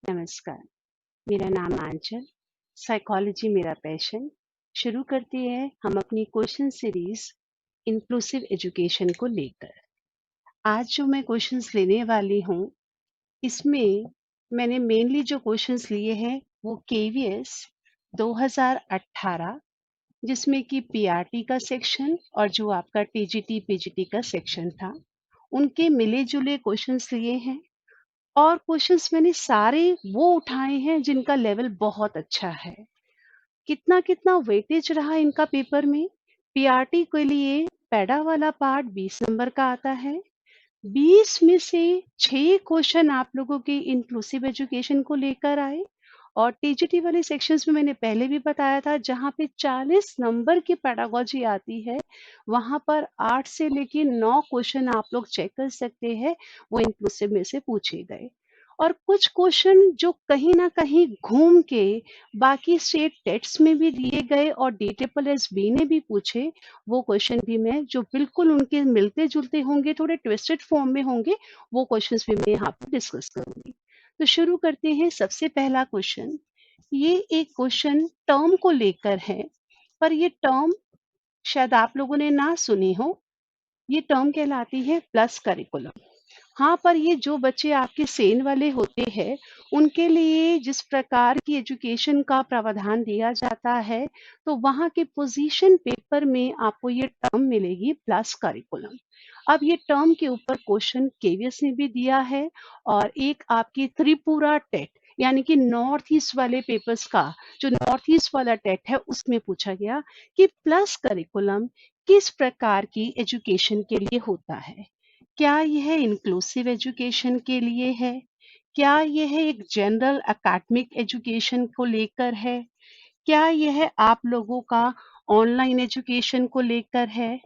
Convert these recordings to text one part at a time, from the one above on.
नमस्कार, मेरा नाम आंचल, साइकोलॉजी मेरा पैशन। शुरू करते हैं हम अपनी क्वेश्चन सीरीज इंक्लूसिव एजुकेशन को लेकर। आज जो मैं क्वेश्चंस लेने वाली हूँ, इसमें मैंने मेनली जो क्वेश्चंस लिए हैं वो केवीएस 2018, जिसमें कि पीआरटी का सेक्शन और जो आपका टीजीटी पीजीटी का सेक्शन था, उनके मिले-जुले क्वेश्चंस लिए हैं। और क्वेश्चंस मैंने सारे वो उठाए हैं जिनका लेवल बहुत अच्छा है। कितना कितना वेटेज रहा इनका पेपर में। पीआरटी के लिए पैडा वाला पार्ट 20 नंबर का आता है। 20 में से 6 क्वेश्चन आप लोगों के इंक्लूसिव एजुकेशन को लेकर आए। और टीजीटी वाले सेक्शंस में मैंने पहले भी बताया था, जहाँ पे 40 नंबर की पेडागोजी आती है, वहां पर 8 से लेके 9 क्वेश्चन आप लोग चेक कर सकते हैं, वो इंक्लूसिव में से पूछे गए। और कुछ क्वेश्चन जो कहीं ना कहीं घूम के बाकी स्टेट टेट्स में भी दिए गए और DSSB ने भी पूछे, वो क्वेश्चन भी मैं जो बिल्कुल उनके मिलते जुलते होंगे, थोड़े ट्विस्टेड फॉर्म में होंगे, वो क्वेश्चंस भी मैं यहाँ पर डिस्कस करूंगी। तो शुरू करते हैं। सबसे पहला क्वेश्चन, ये एक क्वेश्चन टर्म को लेकर है, पर ये टर्म शायद आप लोगों ने ना सुनी हो। ये टर्म कहलाती है प्लस करिकुलम। हाँ, पर ये जो बच्चे आपके सेन वाले होते हैं, उनके लिए जिस प्रकार की एजुकेशन का प्रावधान दिया जाता है, तो वहाँ के पोजीशन पेपर में आपको ये टर्म मिलेगी प्लस करिकुलम। अब ये टर्म के ऊपर क्वेश्चन केवीएस ने भी दिया है, और एक आपकी त्रिपुरा टेट यानी कि नॉर्थ ईस्ट वाले पेपर्स का जो नॉर्थ ईस्ट वाला टेट है, उसमें पूछा गया कि प्लस करिकुलम किस प्रकार की एजुकेशन के लिए होता है। क्या यह इंक्लूसिव एजुकेशन के लिए है? क्या यह एक जनरल एकेडमिक एजुकेशन को लेकर है? क्या यह आप लोगों का ऑनलाइन एजुकेशन को लेकर है?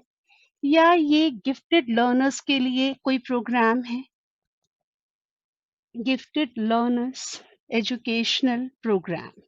या ये गिफ्टेड लर्नर्स के लिए कोई प्रोग्राम है? Gifted learners educational programme.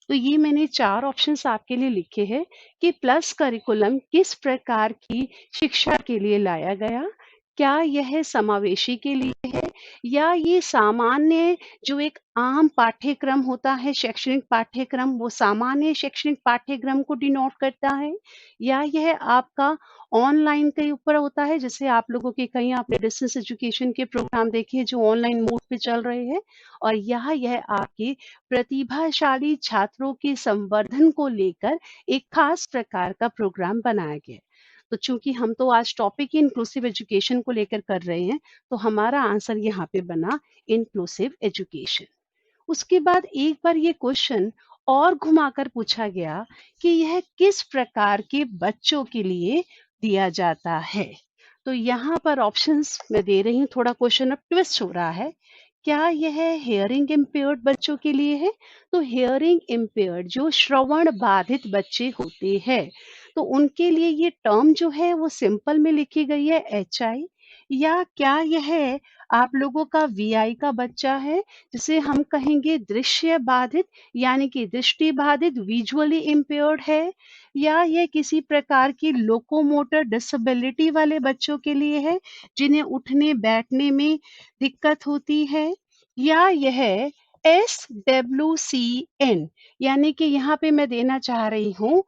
तो ये मैंने 4 ऑप्शंस आपके लिए लिखे हैं कि प्लस करिकुलम किस प्रकार की शिक्षा के लिए लाया गया। क्या यह समावेशी के लिए है, या ये सामान्य जो एक आम पाठ्यक्रम होता है, शैक्षणिक पाठ्यक्रम, वो सामान्य शैक्षणिक पाठ्यक्रम को डिनोट करता है, या यह आपका ऑनलाइन के ऊपर होता है, जैसे आप लोगों के कहीं आपने डिस्टेंस एजुकेशन के प्रोग्राम देखे हैं जो ऑनलाइन मोड पे चल रहे हैं, और यह आपके प्रतिभाशाली छात्रों के संवर्धन को लेकर एक खास प्रकार का प्रोग्राम बनाया गया है। तो चूंकि हम तो आज टॉपिक ही इंक्लूसिव एजुकेशन को लेकर कर रहे हैं, तो हमारा आंसर यहाँ पे बना इंक्लूसिव एजुकेशन। उसके बाद एक बार ये क्वेश्चन और घुमाकर पूछा गया कि यह किस प्रकार के बच्चों के लिए दिया जाता है। तो यहाँ पर ऑप्शंस मैं दे रही हूँ, थोड़ा क्वेश्चन अब ट्विस्ट हो रहा है। क्या यह हेयरिंग इम्पेयर्ड बच्चों के लिए है? तो हेयरिंग इम्पेयर्ड जो श्रवण बाधित बच्चे होते हैं, तो उनके लिए ये टर्म जो है वो सिंपल में लिखी गई है HI। या क्या यह आप लोगों का VI का बच्चा है, जिसे हम कहेंगे दृश्य बाधित यानी कि दृष्टि बाधित, विजुअली इम्पेयर्ड है? या यह किसी प्रकार की लोकोमोटर डिसेबिलिटी वाले बच्चों के लिए है, जिन्हें उठने बैठने में दिक्कत होती है? या यह SWCN, यानी कि यहाँ पे मैं देना चाह रही हूँ,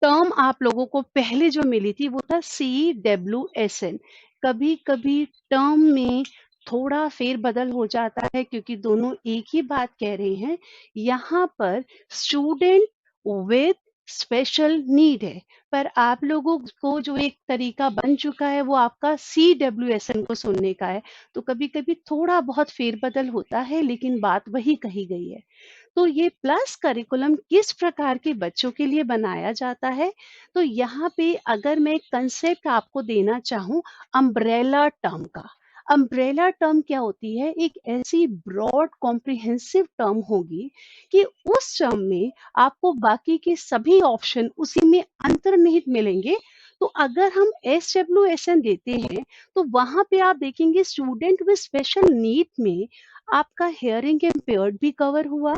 टर्म आप लोगों को पहले जो मिली थी वो था CWSN। कभी कभी टर्म में थोड़ा फेरबदल हो जाता है, क्योंकि दोनों एक ही बात कह रहे हैं। यहाँ पर स्टूडेंट विद स्पेशल नीड है, पर आप लोगों को जो एक तरीका बन चुका है वो आपका CWSN को सुनने का है। तो कभी कभी थोड़ा बहुत फेरबदल होता है, लेकिन बात वही कही गई है। तो ये प्लस करिकुलम किस प्रकार के बच्चों के लिए बनाया जाता है? तो यहाँ पे अगर मैं कंसेप्ट आपको देना चाहूँ अम्ब्रेला टर्म का, अम्ब्रेला टर्म क्या होती है? एक ऐसी ब्रॉड कॉम्प्रिहेंसिव टर्म होगी कि उस टर्म में आपको बाकी के सभी ऑप्शन उसी में अंतर्निहित मिलेंगे। तो अगर हम SWSN देते हैं, तो वहां पे आप देखेंगे स्टूडेंट विद स्पेशल नीड में आपका हेयरिंग इम्पेयर्ड भी कवर हुआ,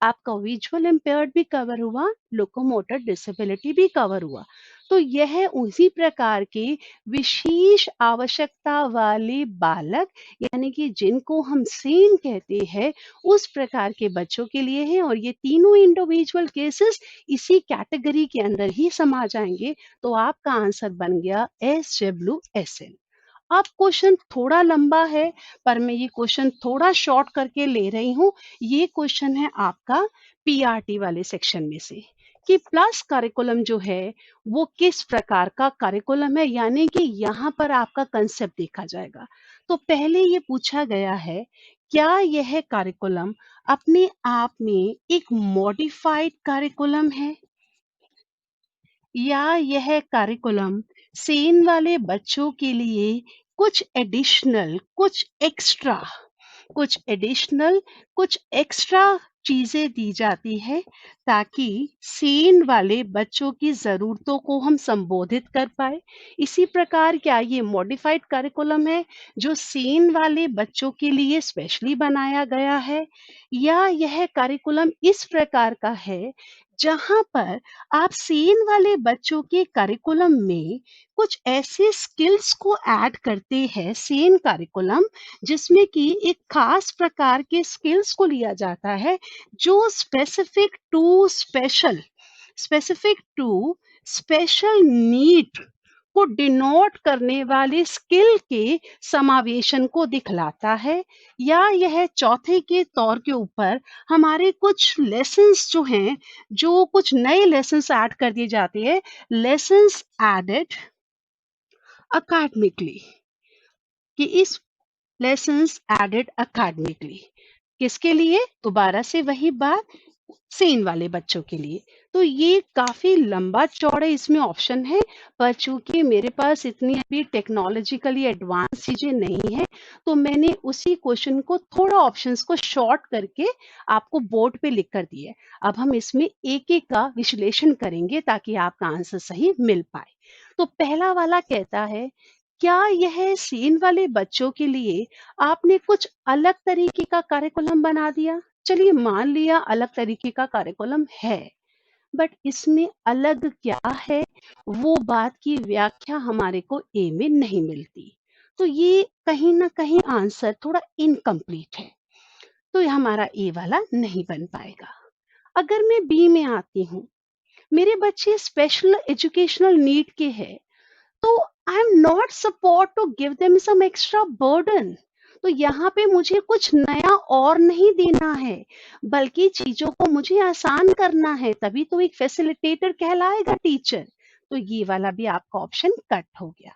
आपका विजुअल इम्पेयर्ड भी कवर हुआ, लोकोमोटर डिसेबिलिटी भी कवर हुआ। तो यह उसी प्रकार के विशेष आवश्यकता वाले बालक यानी कि जिनको हम सेन कहते हैं, उस प्रकार के बच्चों के लिए है और ये तीनों इंडिविजुअल केसेस इसी कैटेगरी के अंदर ही समा जाएंगे। तो आपका आंसर बन गया SWSN। अब क्वेश्चन थोड़ा लंबा है, पर मैं ये क्वेश्चन थोड़ा शॉर्ट करके ले रही हूँ। ये क्वेश्चन है आपका पीआरटी वाले सेक्शन में से कि प्लस करिकुलम जो है वो किस प्रकार का करिकुलम है, यानी कि यहाँ पर आपका कंसेप्ट देखा जाएगा। तो पहले ये पूछा गया है, क्या यह करिकुलम अपने आप में एक मॉडिफाइड करिकुलम है या यह करिकुलम सेन वाले बच्चों के लिए कुछ एडिशनल, कुछ एक्स्ट्रा चीजें दी जाती है ताकि सेन वाले बच्चों की जरूरतों को हम संबोधित कर पाए। इसी प्रकार क्या ये मॉडिफाइड करिकुलम है जो सेन वाले बच्चों के लिए स्पेशली बनाया गया है, या यह करिकुलम इस प्रकार का है जहां पर आप सेन वाले बच्चों के करिकुलम में कुछ ऐसे स्किल्स को ऐड करते हैं सेन करिकुलम, जिसमें कि एक खास प्रकार के स्किल्स को लिया जाता है जो स्पेसिफिक टू स्पेशल नीड को डिनोट करने वाले स्किल के समावेशन को दिखलाता है, या यह चौथे के तौर के ऊपर हमारे कुछ लेसन्स जो हैं, जो कुछ नए लेसन्स ऐड कर दिए जाते हैं, लेसन्स एडेड अकेडमिकली, कि इस लेसन्स एडेड अकेडमिकली किसके लिए? दोबारा से वही बात, सेन वाले बच्चों के लिए। तो ये काफी लंबा चौड़ा इसमें ऑप्शन है, पर चूंकि मेरे पास इतनी अभी टेक्नोलॉजिकली एडवांस चीजें नहीं है, तो मैंने उसी क्वेश्चन को थोड़ा ऑप्शंस को शॉर्ट करके आपको बोर्ड पे लिख कर दिया है। अब हम इसमें एक एक का विश्लेषण करेंगे ताकि आपका आंसर सही मिल पाए। तो पहला वाला कहता है, क्या यह सेन वाले बच्चों के लिए आपने कुछ अलग तरीके का करिकुलम बना दिया? चलिए मान लिया अलग तरीके का करिकुलम है, बट इसमें अलग क्या है वो बात की व्याख्या हमारे को ए में नहीं मिलती। तो ये कहीं ना कहीं आंसर थोड़ा इनकम्प्लीट है, तो ये हमारा ए वाला नहीं बन पाएगा। अगर मैं बी में आती हूँ, मेरे बच्चे स्पेशल एजुकेशनल नीड के हैं, तो I am not support to give them some extra burden. तो यहाँ पे मुझे कुछ नया और नहीं देना है, बल्कि चीजों को मुझे आसान करना है, तभी तो एक फैसिलिटेटर कहलाएगा टीचर। तो ये वाला भी आपका ऑप्शन कट हो गया।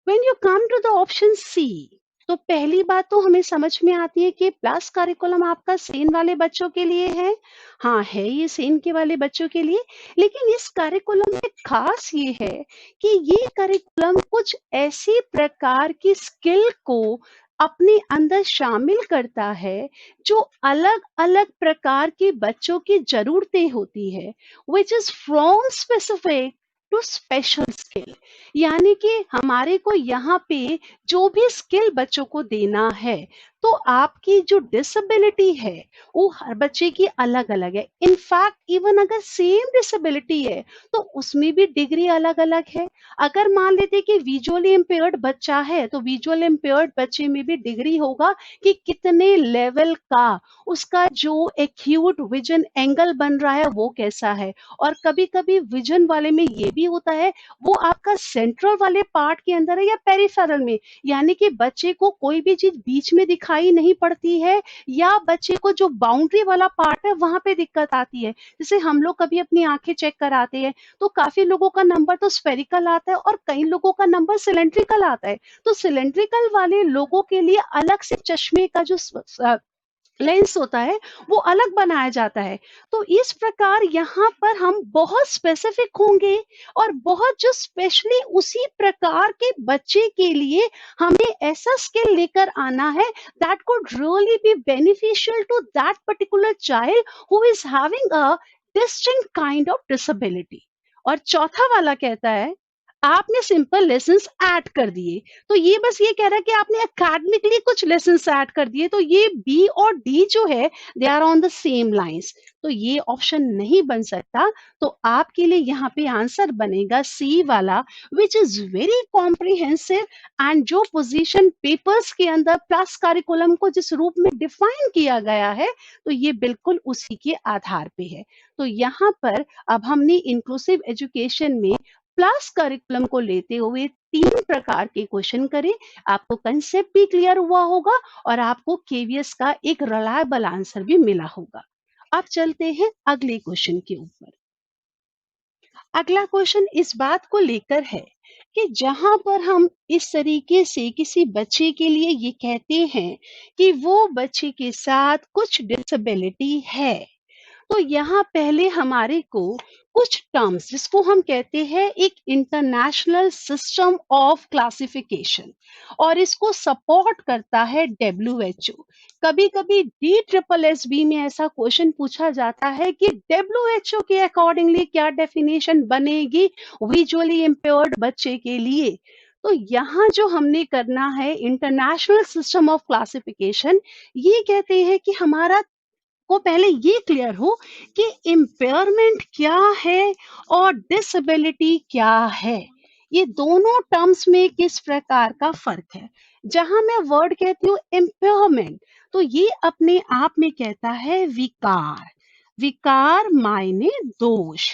When you come to the option C, तो पहली बात तो हमें समझ में आती है कि प्लस करिकुलम आपका सेन वाले बच्चों के लिए है। हाँ, है ये सेन के वाले बच्चों के लिए, लेकिन इस करिकुलम में खास ये है कि ये करिकुलम कुछ ऐसी प्रकार की स्किल को अपने अंदर शामिल करता है जो अलग अलग प्रकार के बच्चों की जरूरतें होती है, which is from specific to special skill. यानी कि हमारे को यहाँ पे जो भी स्किल बच्चों को देना है, तो आपकी जो डिसेबिलिटी है वो हर बच्चे की अलग अलग है। इनफैक्ट इवन अगर सेम डिसेबिलिटी है तो उसमें भी डिग्री अलग अलग है। अगर मान लेते कि विजुअली इम्पेयर्ड बच्चा है, तो विजुअल इम्पेयर्ड बच्चे में भी डिग्री होगा कि कितने लेवल का उसका जो एक्यूट विजन एंगल बन रहा है वो कैसा है। और कभी कभी विजन वाले में ये भी होता है वो आपका सेंट्रल वाले पार्ट के अंदर है या पेरिफेरल में, यानी कि बच्चे को कोई भी चीज बीच में दिखाई नहीं पड़ती है, या बच्चे को जो बाउंड्री वाला पार्ट है वहां पे दिक्कत आती है। जैसे हम लोग कभी अपनी आंखें चेक कराते हैं तो काफी लोगों का नंबर तो स्फेरिकल आता है और कई लोगों का नंबर सिलेंड्रिकल आता है। तो सिलेंड्रिकल वाले लोगों के लिए अलग से चश्मे का जो लेंस होता है वो अलग बनाया जाता है। तो इस प्रकार यहाँ पर हम बहुत स्पेसिफिक होंगे और बहुत जो स्पेशली उसी प्रकार के बच्चे के लिए हमें ऐसा स्किल लेकर आना है that could really be beneficial to that particular child who is having a distinct kind of disability. और चौथा वाला कहता है, आपने सिंपल लेसन्स ऐड कर दिए। तो ये बस ये कह रहा है कि आपने एकेडमिकली कुछ लेसन्स ऐड कर दिए, तो ये बी और डी जो है they are on the same lines, तो ये ऑप्शन नहीं बन सकता। तो आपके लिए यहाँ पे आंसर बनेगा सी वाला, which is very comprehensive, and जो पोजीशन पेपर्स के अंदर प्लस करिकुलम को जिस रूप में डिफाइन किया गया है, तो ये बिल्कुल उसी के आधार पे है। तो यहाँ पर अब हमने इंक्लूसिव एजुकेशन में प्लस करिकुलम को लेते हुए 3 प्रकार के क्वेश्चन करे। आपको कंसेप्ट भी क्लियर हुआ होगा और आपको केवीएस का एक रिलायबल आंसर भी मिला होगा। अब चलते हैं अगले क्वेश्चन के ऊपर। अगला क्वेश्चन इस बात को लेकर है कि जहां पर हम इस तरीके से किसी बच्चे के लिए ये कहते हैं कि वो बच्चे के साथ कुछ डिसेबिलिटी है, तो यहाँ पहले हमारे को कुछ टर्म्स जिसको हम कहते हैं एक इंटरनेशनल सिस्टम ऑफ क्लासिफिकेशन, और इसको सपोर्ट करता है डब्ल्यूएचओ। कभी कभी डी ट्रिपल एस बी में ऐसा क्वेश्चन पूछा जाता है कि डब्ल्यूएचओ के अकॉर्डिंगली क्या डेफिनेशन बनेगी विजुअली इम्पेयर्ड बच्चे के लिए। तो यहाँ जो हमने करना है इंटरनेशनल सिस्टम ऑफ क्लासिफिकेशन, ये कहते हैं कि हमारा को पहले ये क्लियर हो कि इम्पेयरमेंट क्या है और डिसेबिलिटी क्या है, ये दोनों टर्म्स में किस प्रकार का फर्क है। जहां मैं वर्ड कहती हूँ इम्पेयरमेंट, तो ये अपने आप में कहता है विकार, विकार मायने दोष।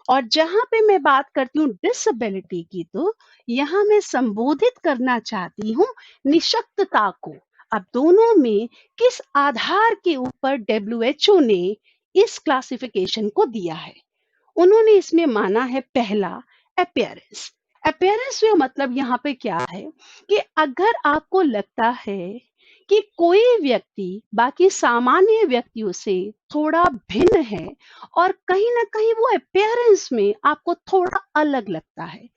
और जहां पे मैं बात करती हूँ डिसेबिलिटी की, तो यहाँ मैं संबोधित करना चाहती हूँ निशक्तता को। अब दोनों में किस आधार के ऊपर डब्ल्यूएचओ ने इस क्लासिफिकेशन को दिया है। उन्होंने इसमें माना है पहला अपीयरेंस। अपीयरेंस का मतलब यहाँ पे क्या है कि अगर आपको लगता है कि कोई व्यक्ति बाकी सामान्य व्यक्तियों से थोड़ा भिन्न है और कहीं ना कहीं वो अपीयरेंस में आपको थोड़ा अलग लगता है,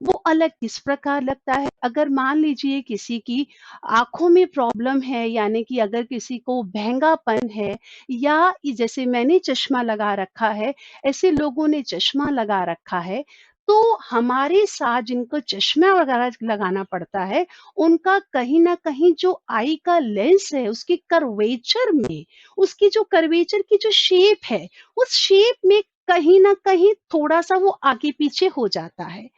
वो अलग किस प्रकार लगता है। अगर मान लीजिए किसी की आंखों में प्रॉब्लम है, यानी कि अगर किसी को बहंगापन है, या जैसे मैंने चश्मा लगा रखा है, ऐसे लोगों ने चश्मा लगा रखा है, तो हमारे साथ जिनको चश्मा वगैरह लगाना पड़ता है, उनका कहीं ना कहीं जो आई का लेंस है उसकी कर्वेचर में, उसकी जो कर्वेचर की जो शेप है, उस शेप में कहीं ना कहीं थोड़ा सा वो आगे पीछे हो जाता है।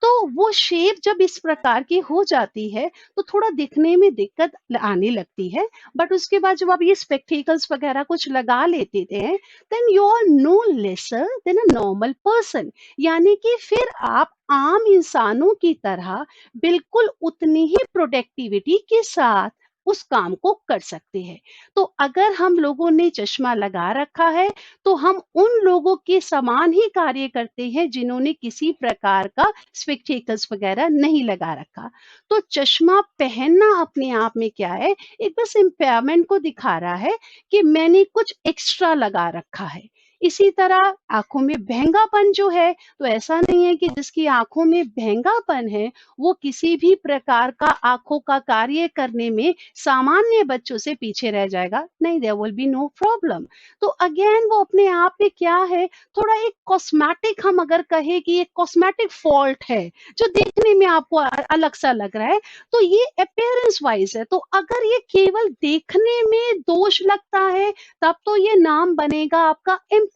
तो वो शेप जब इस प्रकार की हो जाती है, तो थोड़ा दिखने में दिक्कत आने लगती है। बट उसके बाद जब आप ये स्पेक्टिकल्स वगैरह कुछ लगा लेते हैं, then you are no lesser than a normal person, यानी कि फिर आप आम इंसानों की तरह बिल्कुल उतनी ही प्रोडक्टिविटी के साथ उस काम को कर सकते हैं। तो अगर हम लोगों ने चश्मा लगा रखा है, तो हम उन लोगों के समान ही कार्य करते हैं जिन्होंने किसी प्रकार का स्पेक्टेकल्स वगैरह नहीं लगा रखा। तो चश्मा पहनना अपने आप में क्या है, एक बस इम्पेयरमेंट को दिखा रहा है कि मैंने कुछ एक्स्ट्रा लगा रखा है। इसी तरह आंखों में बहंगापन जो है, तो ऐसा नहीं है कि जिसकी आंखों में बहंगापन है वो किसी भी प्रकार का आंखों का कार्य करने में सामान्य बच्चों से पीछे रह जाएगा, नहीं, there will be no problem. तो अगेन वो अपने आप में क्या है, थोड़ा एक कॉस्मेटिक, हम अगर कहे कि एक कॉस्मेटिक फॉल्ट है जो देखने में आपको अलग सा लग रहा है, तो ये अपीयरेंस वाइज है। तो अगर ये केवल देखने में दोष लगता है, तब तो ये नाम बनेगा आपका इम्पेयरमेंट।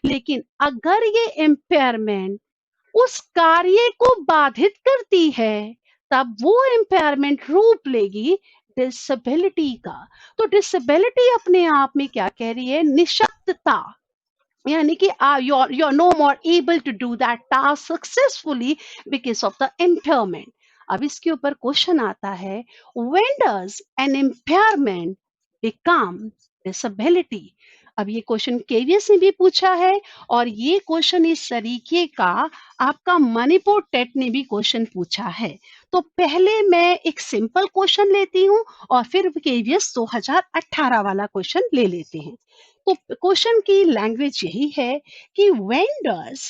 लेकिन अगर ये इम्पेयरमेंट उस कार्य को बाधित करती है, तब वो इम्पेयरमेंट रूप लेगी डिसेबिलिटी का। तो डिसेबिलिटी अपने आप में क्या कह रही है, निशक्तता, यानी कि you're no more able to do that task successfully because of the impairment। अब इसके ऊपर क्वेश्चन आता है, when does an impairment become disability। अब ये क्वेश्चन केवीएस ने भी पूछा है, और ये क्वेश्चन इस तरीके का आपका मणिपुर टेट ने भी क्वेश्चन पूछा है। तो पहले मैं एक सिंपल क्वेश्चन लेती हूँ और फिर केवीएस 2018 वाला क्वेश्चन ले लेते हैं। तो क्वेश्चन की लैंग्वेज यही है कि व्हेन डज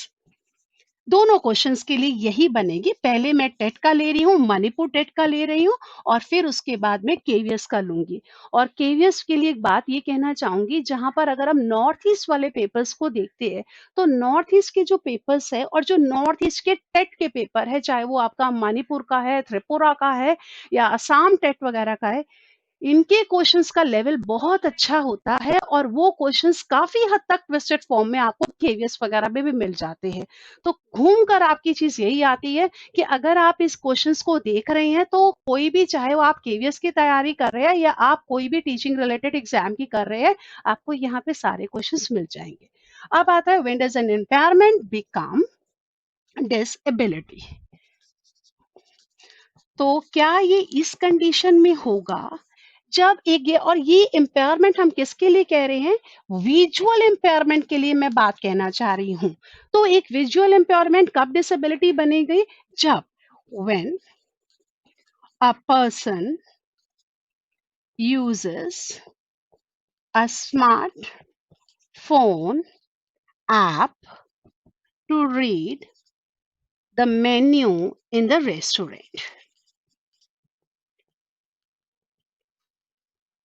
दोनों क्वेश्चंस के लिए यही बनेगी। पहले मैं टेट का ले रही हूँ, मणिपुर टेट का ले रही हूँ और फिर उसके बाद में केवीएस का लूँगी। और केवीएस के लिए एक बात ये कहना चाहूँगी, जहाँ पर अगर हम नॉर्थ ईस्ट वाले पेपर्स को देखते हैं, तो नॉर्थ ईस्ट के जो पेपर्स है और जो नॉर्थ ईस्ट के टेट के पेपर है, चाहे वो आपका मणिपुर का है, त्रिपुरा का है या असम टेट वगैरह का है, इनके क्वेश्चंस का लेवल बहुत अच्छा होता है और वो क्वेश्चंस काफी हद तक ट्विस्टेड फॉर्म में आपको केवीएस वगैरह में भी मिल जाते हैं। तो घूम कर आपकी चीज यही आती है कि अगर आप इस क्वेश्चंस को देख रहे हैं, तो कोई भी, चाहे वो आप केवीएस की तैयारी कर रहे हैं या आप कोई भी टीचिंग रिलेटेड एग्जाम की कर रहे हैं, आपको यहाँ पे सारे क्वेश्चंस मिल जाएंगे। अब आता है when does N impairment become disability. तो क्या ये इस कंडीशन में होगा जब एक ये, और ये इम्पेयरमेंट हम किसके लिए कह रहे हैं, विजुअल इम्पेयरमेंट के लिए मैं बात कहना चाह रही हूं। तो एक विजुअल इम्पेयरमेंट कब डिसेबिलिटी बनेगी, जब when a person uses a smart phone app to read the menu in the restaurant।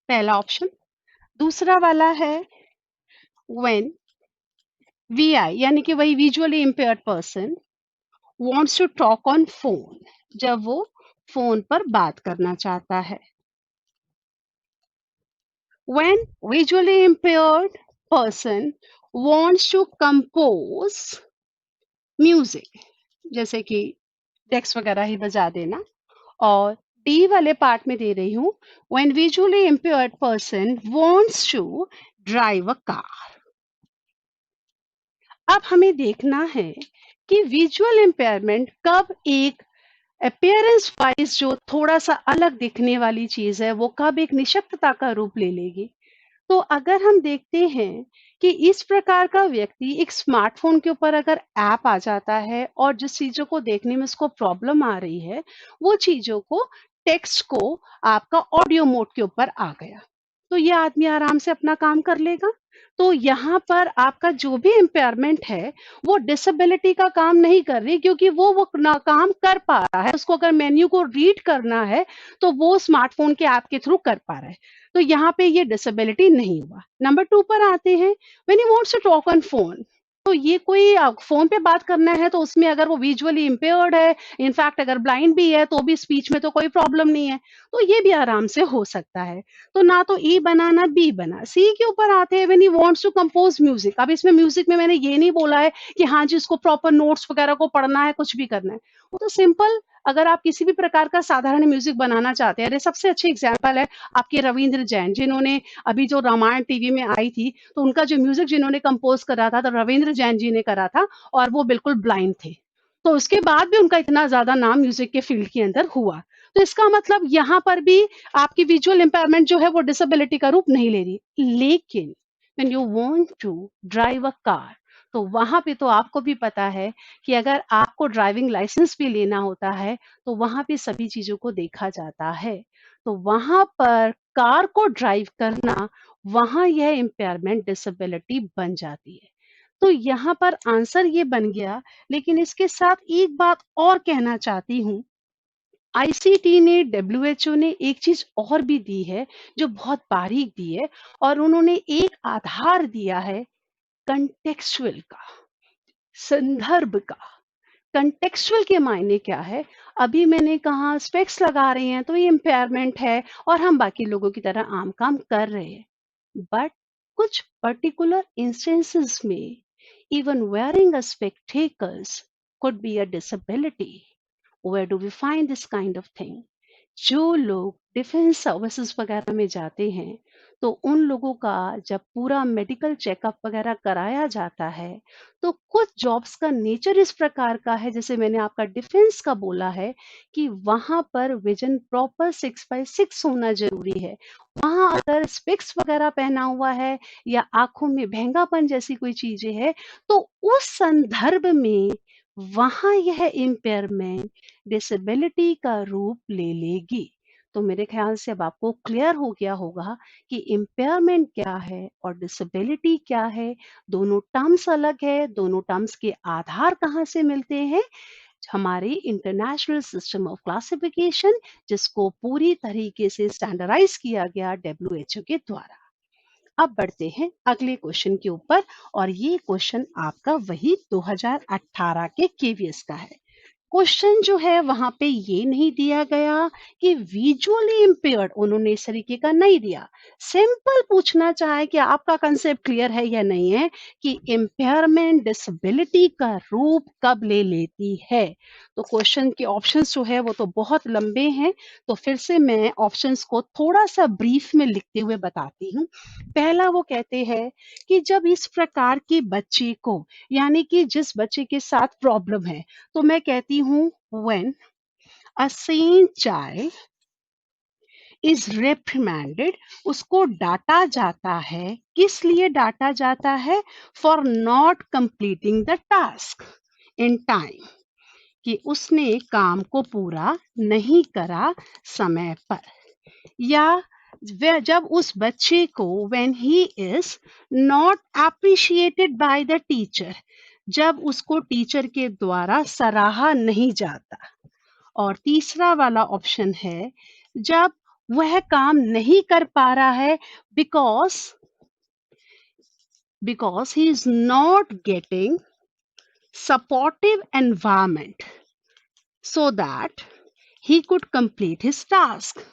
पहला ऑप्शन। दूसरा वाला है when VI यानी कि वही visually impaired person wants to talk on phone, जब वो फोन पर बात करना चाहता है। When visually impaired person wants to compose music, जैसे कि डेस्क वगैरह ही बजा देना। और डी वाले पार्ट में दे रही हूँ, when visually impaired person wants to drive a car। अब हमें देखना है कि विजुअल इम्पेयरमेंट कब एक अपीयरेंस वाइज जो थोड़ा सा अलग दिखने वाली चीज है, वो कब एक निशक्तता का रूप ले लेगी। तो अगर हम देखते हैं कि इस प्रकार का व्यक्ति एक स्मार्टफोन के ऊपर अगर ऐप आ जाता है और जिस चीजों को देखने में उसको प्रॉब्लम आ रही है, वो चीजों को, टेक्स्ट को आपका ऑडियो मोड के ऊपर आ गया, तो ये आदमी आराम से अपना काम कर लेगा। तो यहाँ पर आपका जो भी इम्पेयरमेंट है, वो डिसेबिलिटी का काम नहीं कर रही, क्योंकि वो ना काम कर पा रहा है। उसको अगर मेन्यू को रीड करना है, तो वो स्मार्टफोन के ऐप के थ्रू कर पा रहा है। तो यहाँ पे ये डिसेबिलिटी नहीं हुआ। नंबर 2 पर आते हैं, when he wants to talk on phone. तो ये कोई फोन पे बात करना है, तो उसमें अगर वो विजुअली इम्पेयर्ड है, इनफैक्ट अगर ब्लाइंड भी है, तो भी स्पीच में तो कोई प्रॉब्लम नहीं है, तो ये भी आराम से हो सकता है। तो ना तो ए बना ना बी बना। सी के ऊपर आते हैं, when he wants to compose music. अब इसमें म्यूजिक में मैंने ये नहीं बोला है कि हाँ जी इसको प्रॉपर नोट्स वगैरह को पढ़ना है, कुछ भी करना है। वो तो सिंपल, अगर आप किसी भी प्रकार का साधारण म्यूजिक बनाना चाहते हैं, अरे सबसे अच्छी एग्जाम्पल है आपके रविंद्र जैन, जिन्होंने अभी जो रामायण टीवी में आई थी, तो उनका जो म्यूजिक जिन्होंने कंपोज करा था, तो रविंद्र जैन जी ने करा था, और वो बिल्कुल ब्लाइंड थे। तो उसके बाद भी उनका इतना ज्यादा नाम म्यूजिक के फील्ड के अंदर हुआ। तो इसका मतलब यहाँ पर भी आपकी विजुअल इम्पेयरमेंट जो है वो डिसेबिलिटी का रूप नहीं ले रही। लेकिन when you want to drive a car, तो वहां पे तो आपको भी पता है कि अगर आपको ड्राइविंग लाइसेंस भी लेना होता है, तो वहां पे सभी चीजों को देखा जाता है। तो वहां पर कार को ड्राइव करना, वहां यह इम्पेयरमेंट डिसेबिलिटी बन जाती है। तो यहाँ पर आंसर ये बन गया। लेकिन इसके साथ एक बात और कहना चाहती हूँ, आईसीटी ने, डब्ल्यूएचओ ने एक चीज और भी दी है, जो बहुत बारीक दी है, और उन्होंने एक आधार दिया है, कंटेक्चुअल का, संदर्भ का। कंटेक्चुअल के मायने क्या है, अभी मैंने कहा स्पेक्स लगा रहे हैं तो ये इम्पेयरमेंट है और हम बाकी लोगों की तरह आम काम कर रहे हैं। बट कुछ पर्टिकुलर इंस्टेंसेस में even wearing a spectacles could be a disability। Where do we find this kind of thing? जो लोग डिफेंस सर्विसेज वगैरह में जाते हैं, तो उन लोगों का जब पूरा मेडिकल चेकअप वगैरह कराया जाता है, तो कुछ जॉब्स का नेचर इस प्रकार का है, जैसे मैंने आपका डिफेंस का बोला है, कि वहां पर विजन प्रॉपर 6x6 होना जरूरी है। वहां अगर स्पेक्स वगैरह पहना हुआ है या आंखों में भेंगापन जैसी कोई चीजें है, तो उस संदर्भ में वहां यह इम्पेयरमेंट डिसेबिलिटी का रूप ले लेगी। तो मेरे ख्याल से अब आपको क्लियर हो गया होगा कि इम्पेयरमेंट क्या है और डिसेबिलिटी क्या है। दोनों टर्म्स अलग है, दोनों टर्म्स के आधार कहाँ से मिलते हैं? हमारे इंटरनेशनल सिस्टम ऑफ क्लासिफिकेशन, जिसको पूरी तरीके से स्टैंडर्डाइज किया गया डब्ल्यूएचओ के द्वारा। अब बढ़ते हैं अगले क्वेश्चन के ऊपर, और ये क्वेश्चन आपका वही 2018 के केवीएस का है। क्वेश्चन जो है वहां पे ये नहीं दिया गया कि विजुअली इम्पेयर्ड, उन्होंने इस तरीके का नहीं दिया। सिंपल पूछना चाहे कि आपका कंसेप्ट क्लियर है या नहीं है कि इम्पेयरमेंट डिसेबिलिटी का रूप कब ले लेती है। तो क्वेश्चन के ऑप्शंस जो है वो तो बहुत लंबे हैं, तो फिर से मैं ऑप्शंस को थोड़ा सा ब्रीफ में लिखते हुए बताती हूँ। पहला वो कहते हैं कि जब इस प्रकार के बच्चे को, यानी कि जिस बच्चे के साथ प्रॉब्लम है, तो मैं कहती हूँ when a sane child is reprimanded, उसको डांटा जाता है। किस लिए डांटा जाता है? For not completing the task in time, कि उसने काम को पूरा नहीं करा समय पर। या जब उस बच्चे को when he is not appreciated by the teacher, जब उसको टीचर के द्वारा सराहा नहीं जाता। और तीसरा वाला ऑप्शन है जब वह काम नहीं कर पा रहा है because he is not getting supportive environment so that he could complete his task।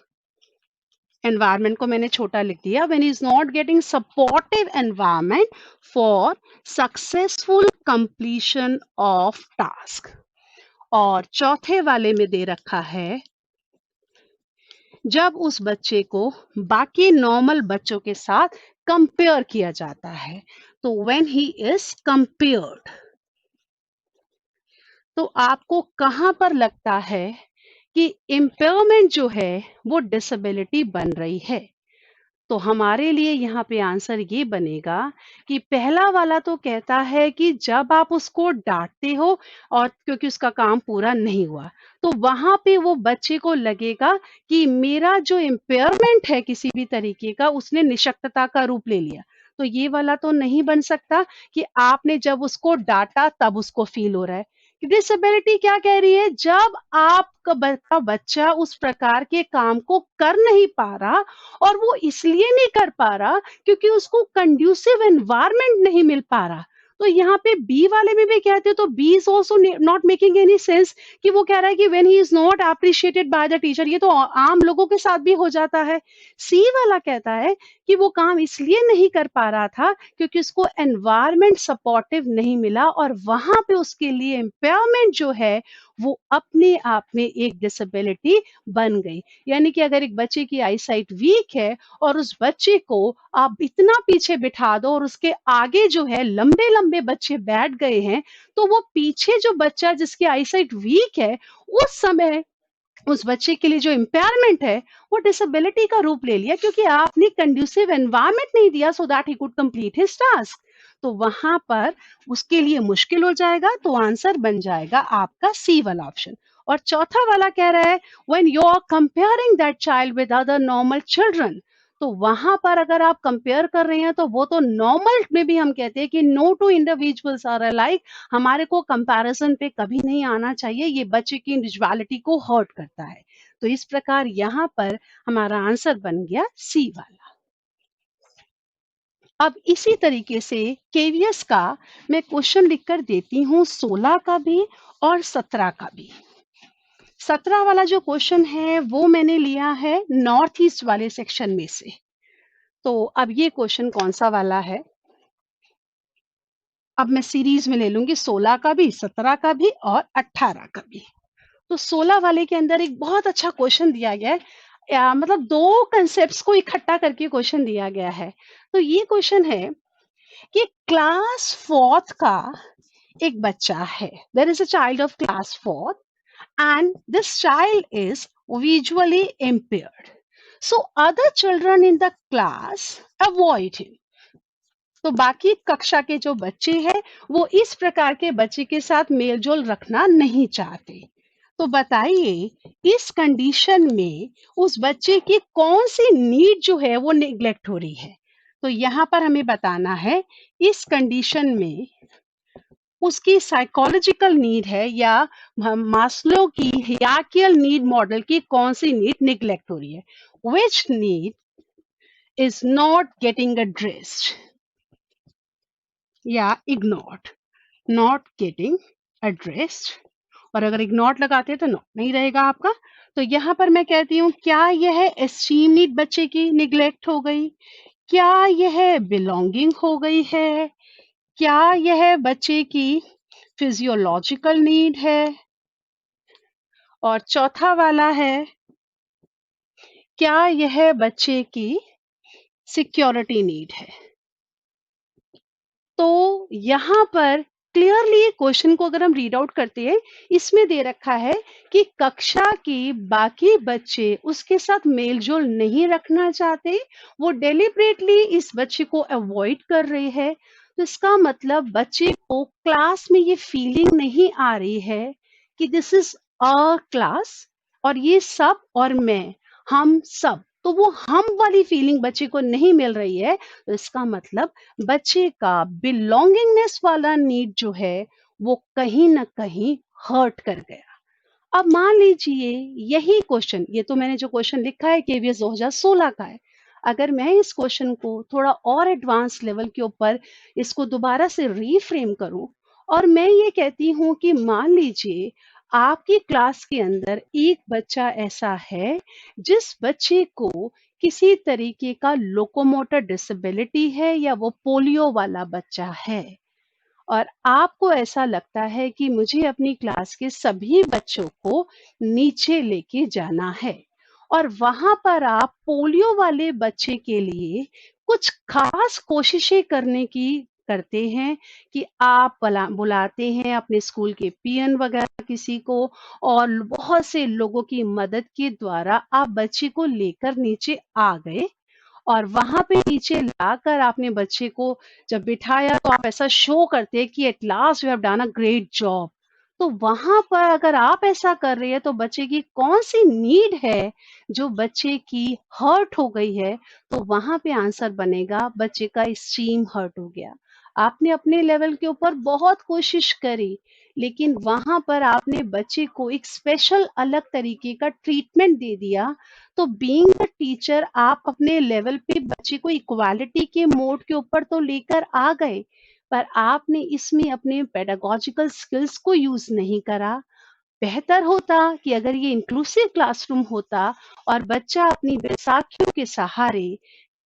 Environment को मैंने छोटा लिख दिया। When is not getting supportive environment for successful completion of task. और चौथे वाले में दे रखा है जब उस बच्चे को बाकी नॉर्मल बच्चों के साथ कंपेयर किया जाता है, तो व्हेन ही इज कंपेयर्ड। तो आपको कहां पर लगता है कि इम्पेयरमेंट जो है वो डिसेबिलिटी बन रही है? तो हमारे लिए यहाँ पे आंसर ये बनेगा कि पहला वाला तो कहता है कि जब आप उसको डांटते हो और क्योंकि उसका काम पूरा नहीं हुआ, तो वहां पे वो बच्चे को लगेगा कि मेरा जो इम्पेयरमेंट है किसी भी तरीके का, उसने निशक्तता का रूप ले लिया। तो ये वाला तो नहीं बन सकता कि आपने जब उसको डांटा तब उसको फील हो रहा है। डिसेबिलिटी क्या कह रही है? जब आपका बच्चा उस प्रकार के काम को कर नहीं पा रहा, और वो इसलिए नहीं कर पा रहा क्योंकि उसको कंड्यूसिव एनवायरनमेंट नहीं मिल पा रहा। तो यहाँ पे बी वाले में भी कहते हैं, तो B is also not making any sense कि वो कह रहा है कि when he is not appreciated by the teacher. ये तो आम लोगों के साथ भी हो जाता है। सी वाला कहता है कि वो काम इसलिए नहीं कर पा रहा था क्योंकि उसको एनवायरनमेंट सपोर्टिव नहीं मिला, और वहां पे उसके लिए इम्पेयरमेंट जो है वो अपने आप में एक डिसेबिलिटी बन गई। यानी कि अगर एक बच्चे की आईसाइट वीक है और उस बच्चे को आप इतना पीछे बिठा दो और उसके आगे जो है लंबे लंबे बच्चे बैठ गए हैं, तो वो पीछे जो बच्चा जिसकी आईसाइट वीक है, उस समय उस बच्चे के लिए जो इम्पेयरमेंट है वो डिसेबिलिटी का रूप ले लिया, क्योंकि आपने कंड्यूसिव एनवायरनमेंट नहीं दिया so that he could complete his task. तो वहां पर उसके लिए मुश्किल हो जाएगा। तो आंसर बन जाएगा आपका सी वाला ऑप्शन। और चौथा वाला कह रहा है when you are comparing that child with other normal children, तो वहां पर अगर आप कंपेयर कर रहे हैं तो वो तो नॉर्मल में भी हम कहते हैं कि no two individuals are alike. हमारे को कंपैरिजन पे कभी नहीं आना चाहिए, ये बच्चे की इंडिविजुअलिटी को हर्ट करता है। तो इस प्रकार यहाँ पर हमारा आंसर बन गया सी वाला। अब इसी तरीके से केवीएस का मैं क्वेश्चन लिखकर देती हूँ 16 का भी और 17 का भी। 17 वाला जो क्वेश्चन है वो मैंने लिया है नॉर्थ ईस्ट वाले सेक्शन में से। तो अब ये क्वेश्चन कौन सा वाला है? अब मैं सीरीज में ले लूंगी 16 का भी, 17 का भी और 18 का भी। तो 16 वाले के अंदर एक बहुत अच्छा क्वेश्चन दिया गया है, मतलब दो कंसेप्ट्स को इकट्ठा करके क्वेश्चन दिया गया है। तो ये क्वेश्चन है कि क्लास फोर्थ का एक बच्चा है, there is a child of class fourth and this child is visually impaired, so other children in the class avoid him। तो बाकी कक्षा के जो बच्चे हैं वो इस प्रकार के बच्चे के साथ मेलजोल रखना नहीं चाहते। तो बताइए इस कंडीशन में उस बच्चे की कौन सी नीड जो है वो नेग्लेक्ट हो रही है। तो यहाँ पर हमें बताना है इस कंडीशन में उसकी साइकोलॉजिकल नीड है या मास्लो की हिरार्कियल नीड मॉडल की कौन सी नीड नेग्लेक्ट हो रही है। Which need is not getting addressed या इग्नोर्ड, नॉट गेटिंग एड्रेस्ड। और अगर इग्नोर लगाते हैं तो नो नहीं रहेगा आपका। तो यहाँ पर मैं कहती हूँ क्या यह एस्टीम नीड बच्चे की निग्लेक्ट हो गई, क्या यह बिलोंगिंग हो गई है, क्या यह बच्चे की फिजियोलॉजिकल नीड है, और चौथा वाला है क्या यह बच्चे की सिक्योरिटी नीड है। तो यहाँ पर क्लियरली क्वेश्चन को अगर हम रीड आउट करते हैं, इसमें दे रखा है कि कक्षा की बाकी बच्चे उसके साथ मेलजोल नहीं रखना चाहते, वो डेलिबरेटली इस बच्चे को अवॉइड कर रहे हैं। तो इसका मतलब बच्चे को क्लास में ये फीलिंग नहीं आ रही है कि दिस इज अ क्लास और ये सब और मैं, हम सब, तो वो हम वाली फीलिंग बच्चे को नहीं मिल रही है। तो इसका मतलब बच्चे का बिलोंगिंगनेस वाला नीड जो है वो कहीं ना कहीं हर्ट कर गया। अब मान लीजिए यही क्वेश्चन, ये तो मैंने जो क्वेश्चन लिखा है केवीएस 2016 का है, अगर मैं इस क्वेश्चन को थोड़ा और एडवांस लेवल के ऊपर इसको दोबारा से रीफ्रेम करूं और मैं ये कहती हूं कि मान लीजिए आपकी क्लास के अंदर एक बच्चा ऐसा है जिस बच्चे को किसी तरीके का लोकोमोटर डिसेबिलिटी है या वो पोलियो वाला बच्चा है, और आपको ऐसा लगता है कि मुझे अपनी क्लास के सभी बच्चों को नीचे लेके जाना है, और वहां पर आप पोलियो वाले बच्चे के लिए कुछ खास कोशिशें करने की करते हैं कि आप बुलाते हैं अपने स्कूल के पीएन वगैरह किसी को, और बहुत से लोगों की मदद के द्वारा आप बच्चे को लेकर नीचे आ गए, और वहां पे नीचे लाकर आपने बच्चे को जब बिठाया तो आप ऐसा शो करते हैं कि at last you have done a great job. तो वहां पर अगर आप ऐसा कर रहे हैं तो बच्चे की कौन सी नीड है जो बच्चे की हर्ट हो गई है, तो वहां पे आंसर बनेगा बच्चे का स्टीम हर्ट हो गया। आपने अपने लेवल के ऊपर बहुत कोशिश करी, लेकिन वहां पर आपने बच्चे को एक स्पेशल अलग तरीके का ट्रीटमेंट दे दिया। तो बीइंग अ टीचर आप अपने लेवल पे बच्चे को इक्वालिटी के मोड के ऊपर तो लेकर आ गए, पर आपने इसमें अपने पेडागोजिकल स्किल्स को यूज नहीं करा। बेहतर होता कि अगर ये इंक्लूसिव क्लासरूम होता और बच्चा अपनी बैसाखियों के सहारे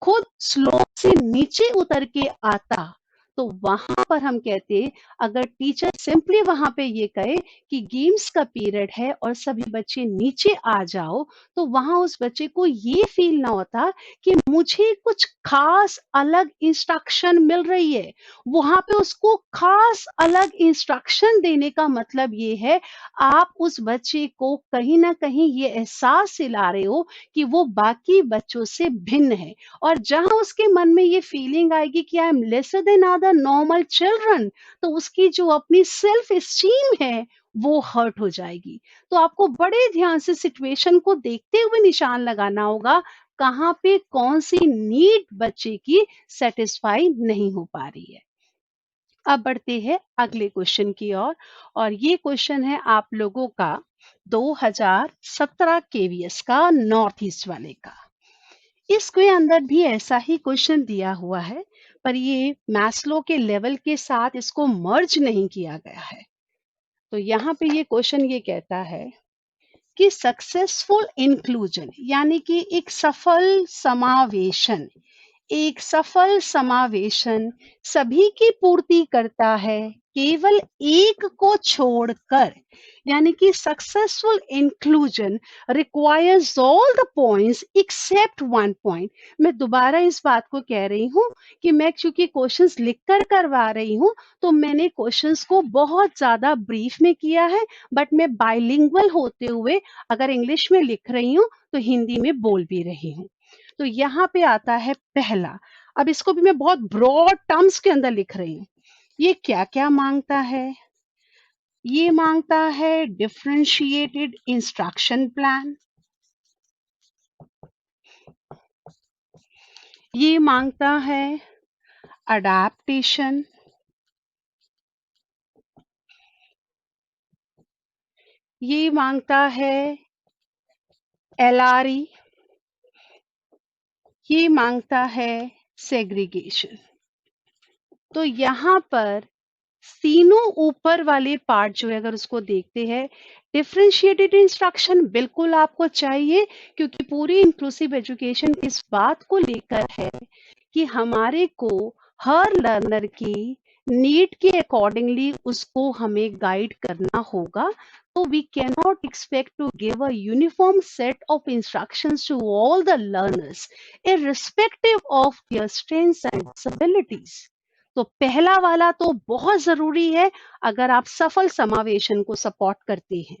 खुद स्लोप से नीचे उतर के आता, तो वहां पर हम कहते अगर टीचर सिंपली वहां पे ये कहे कि गेम्स का पीरियड है और सभी बच्चे नीचे आ जाओ, तो वहां उस बच्चे को ये फील ना होता कि मुझे कुछ खास अलग इंस्ट्रक्शन मिल रही है। वहां पे उसको खास अलग इंस्ट्रक्शन देने का मतलब ये है आप उस बच्चे को कहीं ना कहीं ये एहसास दिला रहे हो कि वो बाकी बच्चों से भिन्न है, और जहां उसके मन में ये फीलिंग आएगी कि I am lesser than other normal children, तो उसकी जो अपनी सेल्फ एस्टीम है वो हर्ट हो जाएगी। तो आपको बड़े ध्यान से सिचुएशन को देखते हुए निशान लगाना होगा कहाँ पे कौन सी नीड बच्चे की सेटिस्फाई नहीं हो पा रही है। अब बढ़ते हैं अगले क्वेश्चन की ओर, और ये क्वेश्चन है आप लोगों का 2017 केवीएस का नॉर्थ ईस्ट वाले का। इसके अंदर भी ऐसा ही क्वेश्चन दिया हुआ है, पर ये मैस्लो के लेवल के साथ इसको मर्ज नहीं किया गया है। तो यहाँ पे ये क्वेश्चन ये कहता है कि सक्सेसफुल इंक्लूजन यानी कि एक सफल समावेशन सभी की पूर्ति करता है केवल एक को छोड़कर, यानी कि successful inclusion requires all the points except one point. मैं दोबारा इस बात को कह रही हूँ कि मैं चूंकि क्वेश्चंस लिखकर करवा रही हूँ तो मैंने क्वेश्चंस को बहुत ज्यादा ब्रीफ में किया है, बट मैं बाइलिंगुअल होते हुए अगर इंग्लिश में लिख रही हूँ तो हिंदी में बोल भी रही हूँ। तो यहाँ पे आता है पहला, अब इसको भी मैं बहुत ब्रॉड टर्म्स के अंदर लिख रही हूँ। ये क्या क्या मांगता है? ये मांगता है डिफरेंशिएटेड इंस्ट्रक्शन प्लान, ये मांगता है अडेप्टेशन, ये मांगता है एलआरई, ये मांगता है सेग्रीगेशन। तो यहाँ पर तीनों ऊपर वाले पार्ट जो है अगर उसको देखते हैं, डिफरेंशिएटेड इंस्ट्रक्शन बिल्कुल आपको चाहिए, क्योंकि पूरी इंक्लूसिव एजुकेशन इस बात को लेकर है कि हमारे को हर लर्नर की नीड के अकॉर्डिंगली उसको हमें गाइड करना होगा। तो we cannot expect to give a uniform set of instructions to all the learners irrespective of their strengths and disabilities. तो पहला वाला तो बहुत जरूरी है अगर आप सफल समावेशन को सपोर्ट करते हैं।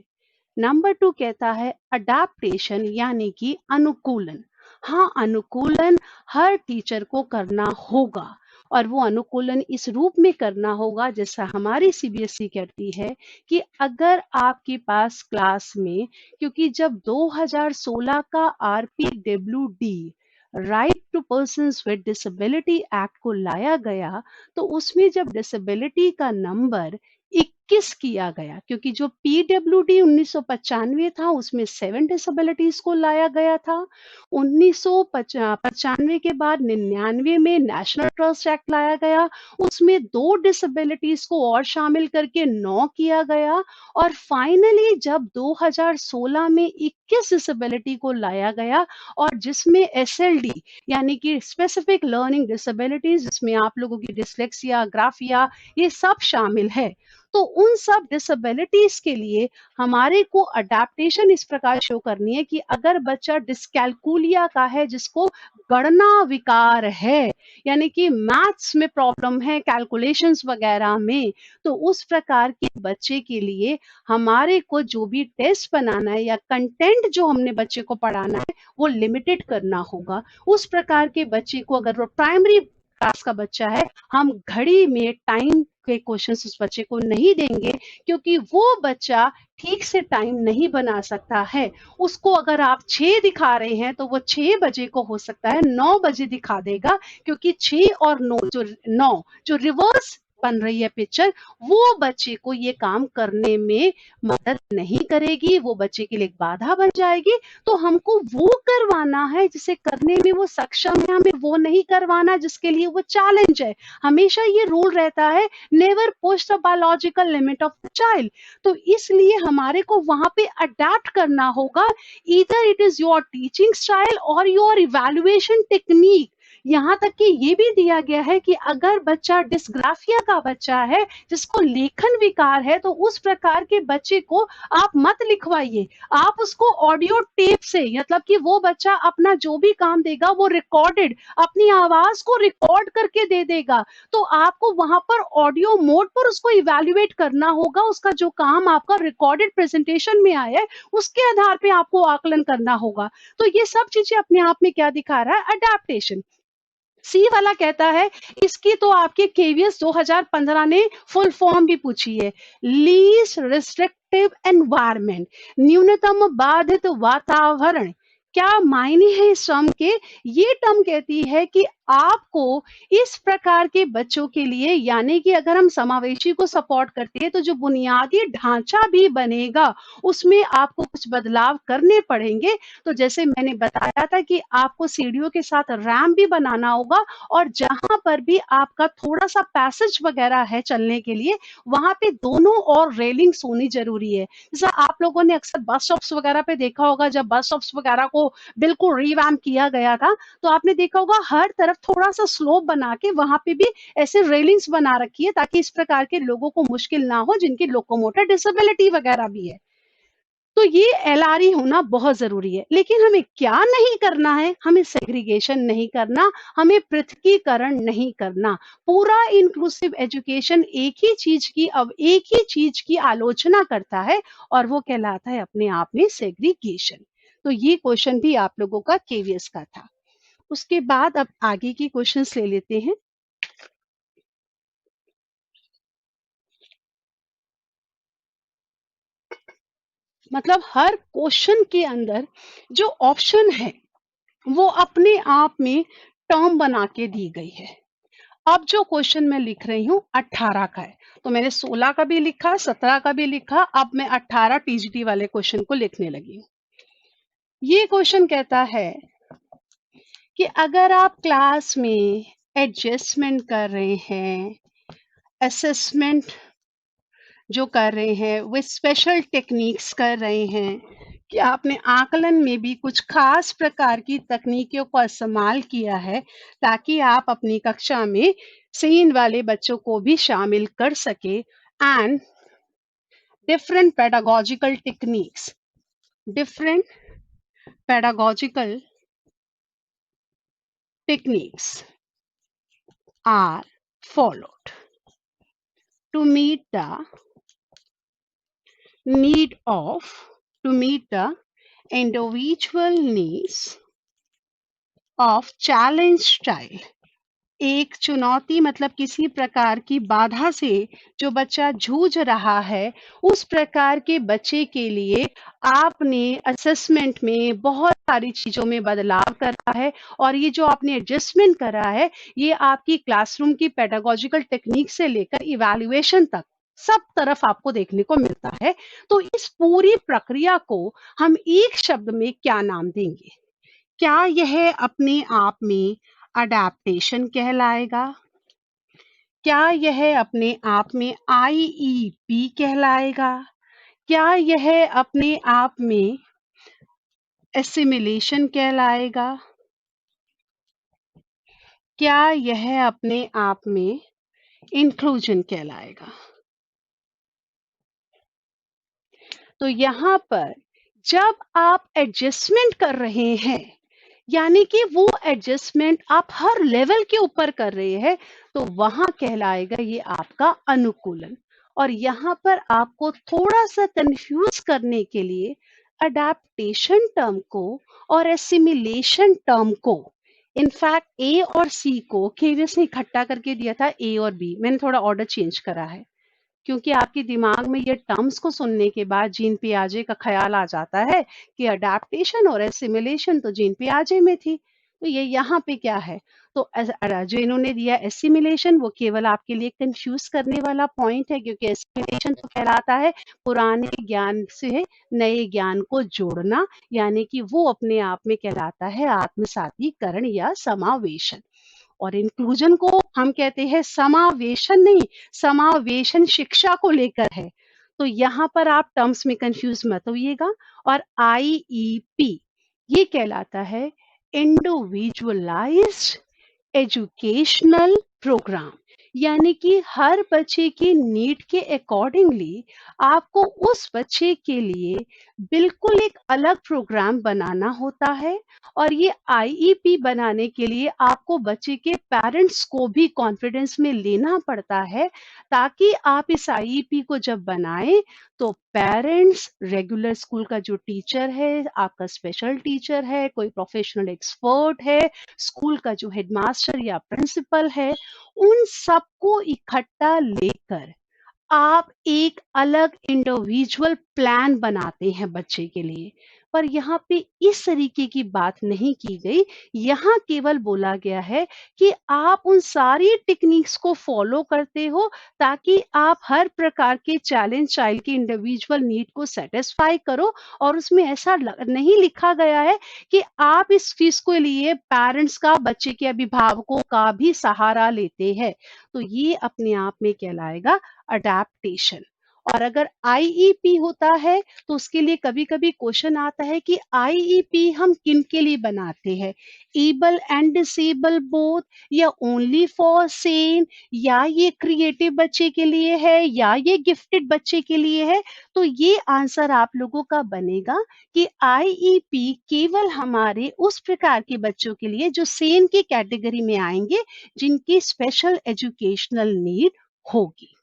नंबर 2 कहता है अडेप्टेशन, यानी कि अनुकूलन। हाँ, अनुकूलन हर टीचर को करना होगा, और वो अनुकूलन इस रूप में करना होगा जैसा हमारी सीबीएसई कहती है कि अगर आपके पास क्लास में, क्योंकि जब 2016 का RPWD right to persons with disability act को लाया गया, तो उसमें जब डिसेबिलिटी का नंबर 21 किया गया, क्योंकि जो पीडब्ल्यूडी 1995 था उसमें 7 डिसेबिलिटीज को लाया गया था। 1995 के बाद 99 में नेशनल ट्रस्ट एक्ट लाया गया, उसमें 2 डिसेबिलिटीज को और शामिल करके 9 किया गया, और फाइनली जब 2016 में 21 डिसेबिलिटी को लाया गया, और जिसमें एसएलडी यानी कि स्पेसिफिक लर्निंग डिसेबिलिटीज, जिसमें आप लोगों की डिसलेक्सिया, ग्राफिया, ये सब शामिल है। तो उन सब डिसेबिलिटीज के लिए हमारे को अडेप्टेशन इस प्रकार शो करनी है कि अगर बच्चा डिस्कैलकुलिया का है, जिसको गणना विकार है, यानी कि मैथ्स में प्रॉब्लम है, कैलकुलेशंस वगैरह में, तो उस प्रकार के बच्चे के लिए हमारे को जो भी टेस्ट बनाना है या कंटेंट जो हमने बच्चे को पढ़ाना है वो लिमिटेड करना होगा। उस प्रकार के बच्चे को, अगर वो प्राइमरी क्लास का बच्चा है, हम घड़ी में टाइम के क्वेश्चंस उस बच्चे को नहीं देंगे, क्योंकि वो बच्चा ठीक से टाइम नहीं बना सकता है। उसको अगर आप 6 दिखा रहे हैं तो वो 6 बजे को हो सकता है 9 बजे दिखा देगा, क्योंकि 6 और 9 जो रिवर्स बन रही है पिक्चर, वो बच्चे को ये काम करने में मदद नहीं करेगी, वो बच्चे के लिए एक बाधा बन जाएगी। तो हमको वो करवाना है जिसे करने में वो सक्षम है, हमें वो नहीं करवाना जिसके लिए वो चैलेंज है। हमेशा ये रूल रहता है, never push the biological limit of the child. तो इसलिए हमारे को वहां पे अडेप्ट करना होगा, either it is your teaching style और योर इवैल्यूएशन टेक्निक। यहाँ तक कि ये भी दिया गया है कि अगर बच्चा डिस्ग्राफिया का बच्चा है, जिसको लेखन विकार है, तो उस प्रकार के बच्चे को आप मत लिखवाइए, आप उसको ऑडियो टेप से, मतलब कि वो बच्चा अपना जो भी काम देगा वो रिकॉर्डेड अपनी आवाज को रिकॉर्ड करके दे देगा। तो आपको वहां पर ऑडियो मोड पर उसको इवैल्यूएट करना होगा, उसका जो काम आपका रिकॉर्डेड प्रेजेंटेशन में आया है उसके आधार पे आपको आकलन करना होगा। तो ये सब चीजें अपने आप में क्या दिखा रहा है, अडेप्टेशन। सी वाला कहता है, इसकी तो आपके केवीएस 2015 ने फुल फॉर्म भी पूछी है, लीस्ट रिस्ट्रिक्टिव एनवायरमेंट, न्यूनतम बाधित वातावरण। क्या मायने हैं इस टर्म के? ये टर्म कहती है कि आपको इस प्रकार के बच्चों के लिए, यानी कि अगर हम समावेशी को सपोर्ट करते हैं तो जो बुनियादी ढांचा भी बनेगा उसमें आपको कुछ बदलाव करने पड़ेंगे। तो जैसे मैंने बताया था कि आपको सीढ़ियों के साथ रैंप भी बनाना होगा, और जहां पर भी आपका थोड़ा सा पैसेज वगैरह है चलने के लिए, वहां पे दोनों और रेलिंग्स होनी जरूरी है। जैसे आप लोगों ने अक्सर बस स्टॉप्स वगैरह पे देखा होगा, जब बस स्टॉप्स वगैरह को बिल्कुल रिवैम्प किया गया था, तो आपने देखा होगा हर तरफ थोड़ा सा स्लोप बना के वहां पे भी ऐसे रेलिंग्स बना रखी है, ताकि इस प्रकार के लोगों को मुश्किल ना हो जिनकी लोकोमोटर डिसेबिलिटी वगैरह भी है। तो ये एलआरई होना बहुत जरूरी है। लेकिन हमें क्या नहीं करना है, हमें सेग्रीगेशन नहीं करना, हमें पृथकीकरण नहीं करना। पूरा इंक्लूसिव एजुकेशन एक ही चीज की आलोचना करता है, और वो कहलाता है अपने आप में सेग्रीगेशन। तो ये क्वेश्चन भी आप लोगों का केवीएस का था। उसके बाद अब आगे की क्वेश्चंस ले लेते हैं। मतलब हर क्वेश्चन के अंदर जो ऑप्शन है वो अपने आप में टर्म बना के दी गई है। अब जो क्वेश्चन मैं लिख रही हूँ 18 का है, तो मैंने 16 का भी लिखा, 17 का भी लिखा, अब मैं 18 टीजीटी वाले क्वेश्चन को लिखने लगी हूँ। ये क्वेश्चन कहता है कि अगर आप क्लास में एडजस्टमेंट कर रहे हैं, असेसमेंट जो कर रहे हैं वो स्पेशल टेक्निक्स कर रहे हैं, कि आपने आकलन में भी कुछ खास प्रकार की तकनीकों का इस्तेमाल किया है ताकि आप अपनी कक्षा में सीन वाले बच्चों को भी शामिल कर सके, and different pedagogical techniques, different pedagogical techniques are followed to meet the need of to meet the individual needs of challenge child। एक चुनौती मतलब किसी प्रकार की बाधा से जो बच्चा जूझ रहा है, उस प्रकार के बच्चे के लिए आपने असेसमेंट में बहुत सारी चीजों में बदलाव करा है, और ये जो आपने एडजस्टमेंट करा है ये आपकी क्लासरूम की पेडागोजिकल टेक्निक से लेकर इवैल्यूएशन तक सब तरफ आपको देखने को मिलता है। तो इस पूरी प्रक्रिया को हम एक शब्द में क्या नाम देंगे? क्या यह अपने आप में अडैप्टेशन कहलाएगा? क्या यह अपने आप में आईईपी कहलाएगा? क्या यह अपने आप में एसिमिलेशन कहलाएगा? क्या यह अपने आप में इंक्लूजन कहलाएगा? तो यहाँ पर जब आप एडजस्टमेंट कर रहे हैं, यानी कि वो एडजस्टमेंट आप हर लेवल के ऊपर कर रहे हैं, तो वहां कहलाएगा ये आपका अनुकूलन। और यहाँ पर आपको थोड़ा सा कंफ्यूज करने के लिए अडेप्टेशन टर्म को और एसिमिलेशन टर्म को, इनफैक्ट ए और सी को केवीएस ने इकट्ठा करके दिया था, ए और बी, मैंने थोड़ा ऑर्डर चेंज करा है, क्योंकि आपके दिमाग में ये टर्म्स को सुनने के बाद जीन पियाजे का ख्याल आ जाता है कि अडेप्टेशन और एसिमिलेशन तो जीन पियाजे में थी, तो ये यहाँ पे क्या है? तो जो इन्होंने दिया एसिमिलेशन, वो केवल आपके लिए कंफ्यूज करने वाला पॉइंट है, क्योंकि एसिमिलेशन तो कहलाता है पुराने ज्ञान से नए ज्ञान को जोड़ना, यानी कि वो अपने आप में कहलाता है आत्मसातीकरण या समावेशन। और इंक्लूजन को हम कहते हैं समावेशन नहीं, समावेशन शिक्षा को लेकर है। तो यहाँ पर आप टर्म्स में कंफ्यूज मत होइएगा। और आईईपी ये कहलाता है इंडिविजुअलाइज्ड एजुकेशनल प्रोग्राम, यानी कि हर बच्चे की नीड के अकॉर्डिंगली आपको उस बच्चे के लिए बिल्कुल एक अलग प्रोग्राम बनाना होता है। और ये आईईपी बनाने के लिए आपको बच्चे के पेरेंट्स को भी कॉन्फिडेंस में लेना पड़ता है, ताकि आप इस आईईपी को जब बनाएं तो पेरेंट्स, रेगुलर स्कूल का जो टीचर है, आपका स्पेशल टीचर है, कोई प्रोफेशनल एक्सपर्ट है, स्कूल का जो हेडमास्टर या प्रिंसिपल है, उन सबको इकट्ठा लेकर आप एक अलग इंडिविजुअल प्लान बनाते हैं बच्चे के लिए। पर यहाँ पे इस तरीके की बात नहीं की गई, यहाँ केवल बोला गया है कि आप उन सारी टेक्निक्स को फॉलो करते हो ताकि आप हर प्रकार के चैलेंज चाइल्ड की इंडिविजुअल नीड को सेटिस्फाई करो। और उसमें ऐसा नहीं लिखा गया है कि आप इस फीस के लिए पेरेंट्स का, बच्चे के अभिभावकों का भी सहारा लेते हैं। तो ये अपने आप में कहलाएगा अडेप्टेशन। और अगर आईईपी होता है तो उसके लिए कभी कभी क्वेश्चन आता है कि आईईपी हम किन के लिए बनाते हैं, एबल एंड डिसेबल बोथ, या ओनली फॉर सेम, या ये क्रिएटिव बच्चे के लिए है, या ये गिफ्टेड बच्चे के लिए है। तो ये आंसर आप लोगों का बनेगा कि आईईपी केवल हमारे उस प्रकार के बच्चों के लिए जो सेम की कैटेगरी में आएंगे, जिनकी स्पेशल एजुकेशनल नीड होगी।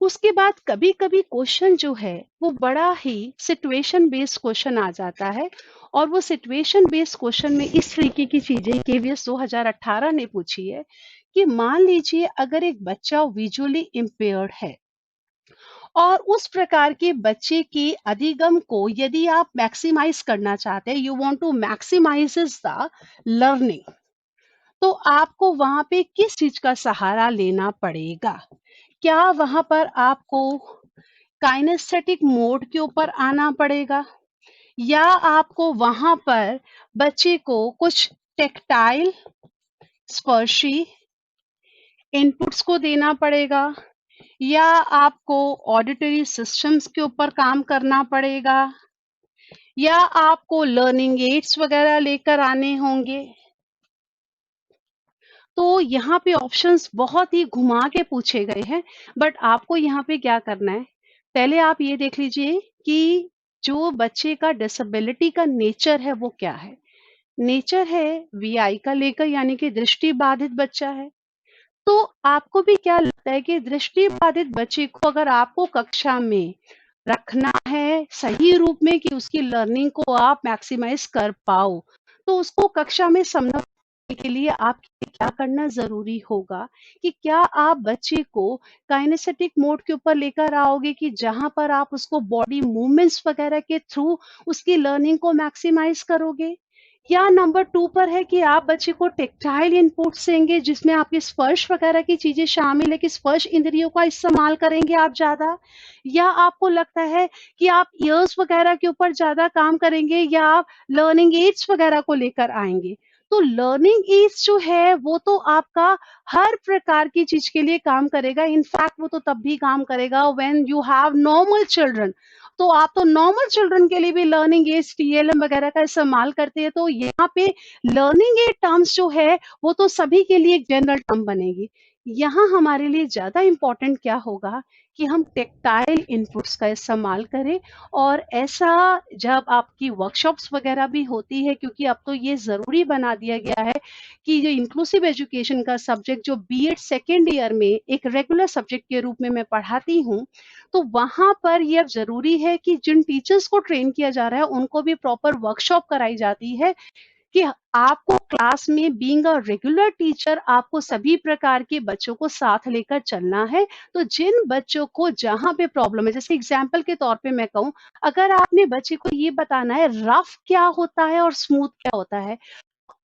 उसके बाद कभी कभी क्वेश्चन जो है वो बड़ा ही सिचुएशन बेस्ड क्वेश्चन आ जाता है। और वो सिचुएशन बेस्ड क्वेश्चन में इस तरीके की चीजें केवीएस 2018 ने पूछी है कि मान लीजिए अगर एक बच्चा विजुअली इम्पेयर्ड है और उस प्रकार के बच्चे के अधिगम को यदि आप मैक्सिमाइज करना चाहते हैं, you want to maximise the learning, तो आपको वहां पे किस चीज का सहारा लेना पड़ेगा? क्या वहां पर आपको काइनेस्थेटिक मोड के ऊपर आना पड़ेगा, या आपको वहां पर बच्चे को कुछ टेक्टाइल स्पर्शी इनपुट्स को देना पड़ेगा, या आपको ऑडिटरी सिस्टम्स के ऊपर काम करना पड़ेगा, या आपको लर्निंग एड्स वगैरह लेकर आने होंगे? तो यहाँ पे ऑप्शंस बहुत ही घुमा के पूछे गए हैं, बट आपको यहाँ पे क्या करना है, पहले आप ये देख लीजिए कि जो बच्चे का डिसेबिलिटी का नेचर है वो क्या है। नेचर है वीआई का लेकर, यानी कि दृष्टि बाधित बच्चा है। तो आपको भी क्या लगता है कि दृष्टि बाधित बच्चे को अगर आपको कक्षा में रखना है सही रूप में कि उसकी लर्निंग को आप मैक्सिमाइज कर पाओ, तो उसको कक्षा में समझने के लिए आपके क्या करना जरूरी होगा कि क्या आप बच्चे को काइनेस्थेटिक मोड के ऊपर लेकर आओगे कि जहां पर आप उसको बॉडी मूवमेंट्स वगैरह के थ्रू उसकी लर्निंग को मैक्सिमाइज करोगे, या नंबर 2 पर है कि आप बच्चे को टेक्टाइल इनपुट्स देंगे जिसमें आपके स्पर्श वगैरह की चीजें शामिल है कि स्पर्श इंद्रियों का इस्तेमाल करेंगे आप ज्यादा, या आपको लगता है कि आप ईयर्स वगैरह के ऊपर ज्यादा काम करेंगे, या आप लर्निंग एड्स वगैरह को लेकर आएंगे। तो लर्निंग एड्स जो है वो तो आपका हर प्रकार की चीज के लिए काम करेगा। इनफैक्ट वो तो तब भी काम करेगा when you have normal children. तो आप तो नॉर्मल चिल्ड्रन के लिए भी लर्निंग एड्स टीएलएम वगैरह का इस्तेमाल करते हैं, तो यहाँ पे लर्निंग एड टर्म्स जो है वो तो सभी के लिए एक जनरल टर्म बनेगी। यहाँ हमारे लिए ज्यादा इम्पोर्टेंट क्या होगा कि हम टेक्टाइल इनपुट्स का इस्तेमाल करें। और ऐसा जब आपकी वर्कशॉप्स वगैरह भी होती है, क्योंकि अब तो ये जरूरी बना दिया गया है कि जो इंक्लूसिव एजुकेशन का सब्जेक्ट जो बीएड सेकेंड ईयर में एक रेगुलर सब्जेक्ट के रूप में मैं पढ़ाती हूँ, तो वहां पर ये अब जरूरी है कि जिन टीचर्स को ट्रेन किया जा रहा है उनको भी प्रॉपर वर्कशॉप कराई जाती है कि आपको क्लास में बीइंग अ रेगुलर टीचर आपको सभी प्रकार के बच्चों को साथ लेकर चलना है। तो जिन बच्चों को जहां पे प्रॉब्लम है, जैसे एग्जांपल के तौर पे मैं कहूँ, अगर आपने बच्चे को ये बताना है रफ क्या होता है और स्मूथ क्या होता है,